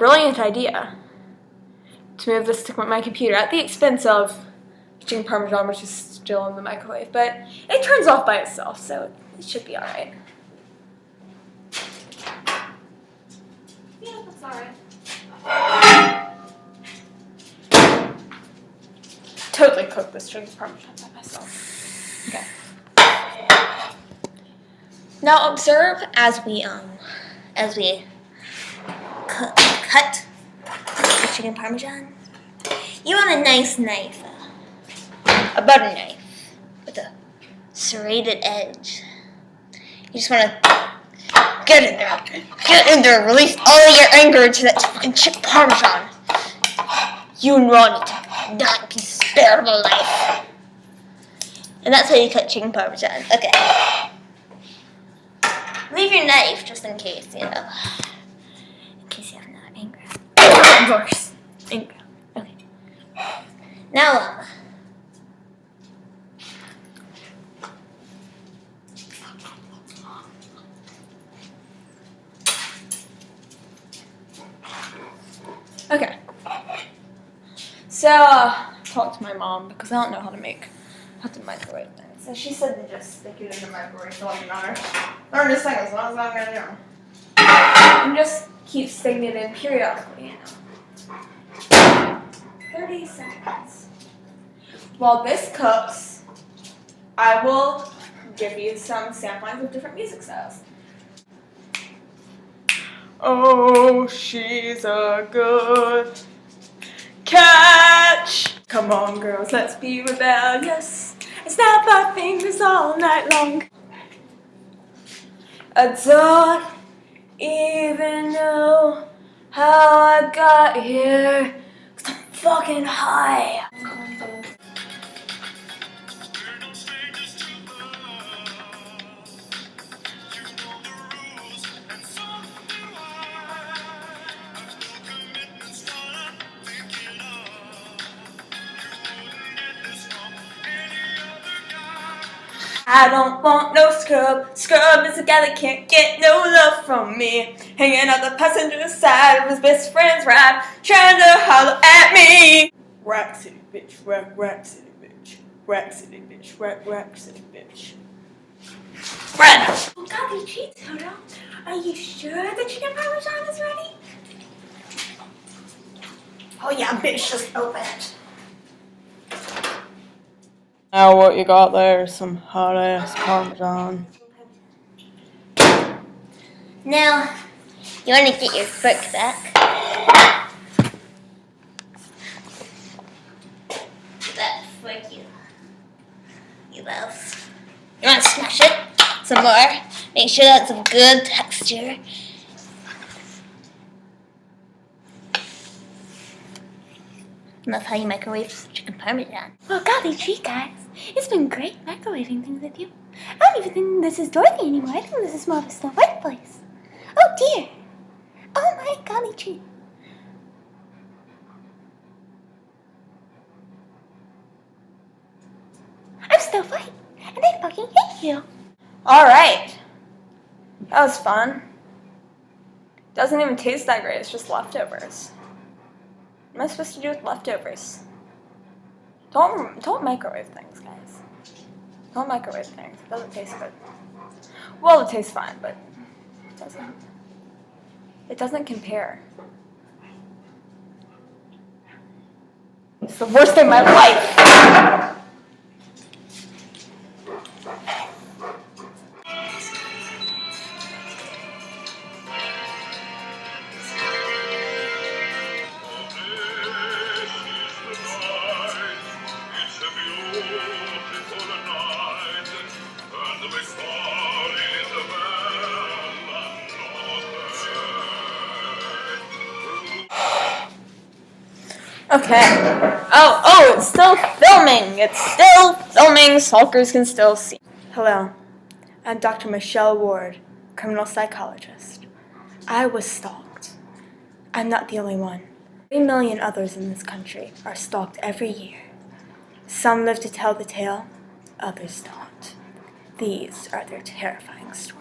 brilliant idea to move this to my computer at the expense of chicken Parmesan, which is still in the microwave, but it turns off by itself, so it should be alright. Yeah, that's alright. Totally cooked this chicken Parmesan by myself. Okay. Now observe as we cut the chicken Parmesan. You want a nice knife, a butter knife with a serrated edge. You just want to get in there, release all your anger to that fucking chicken Parmesan. You and Ronnie not be spared alive. And that's how you cut chicken Parmesan. Okay. Leave your knife just in case, you know. In case you have another anger. Of course. Anger. Okay. Now, okay. So, talk to my mom because I don't know how to microwave things. So she said to just stick it in the microwave for like an hour. 30 seconds, what else am I gonna do? And just keep sticking it in periodically, you know. 30 seconds. While this cooks, I will give you some samplings of different music styles. Oh, she's a good catch. Come on, girls, let's be rebellious and snap our fingers all night long. I don't even know how I got here, 'cause I'm fucking high. I don't want no scrub. Scrub is a guy that can't get no love from me. Hanging out the passenger side of his best friend's ride, trying to holler at me. Rack City, bitch. Rack City, bitch. Rack City, bitch. Rack City, bitch. Red. Oh, golly gee, Toto. Are you sure the chicken Parmesan is ready? Oh yeah, bitch, just open it. Now what you got there is some hot ass Parmesan. Now, you want to get your fork back. That fork, you love. You want to smash it some more. Make sure that's some good texture. And that's how you microwave chicken Parmesan. Well, golly gee, guys. It's been great microwaving things with you. I don't even think this is Dorothy anymore. I think this is more of a Snow White place. Oh, dear. Oh, my golly gee. I'm Snow White, and I fucking hate you. Alright. That was fun. Doesn't even taste that great, it's just leftovers. What am I supposed to do with leftovers? Don't microwave things, guys. Don't microwave things. It doesn't taste good. Well, it tastes fine, but it doesn't compare. It's the worst day of my life. Okay. Oh, it's still filming. It's still filming. Stalkers can still see. Hello. I'm Dr. Michelle Ward, criminal psychologist. I was stalked. I'm not the only one. 3 million others in this country are stalked every year. Some live to tell the tale, others don't. These are their terrifying stories.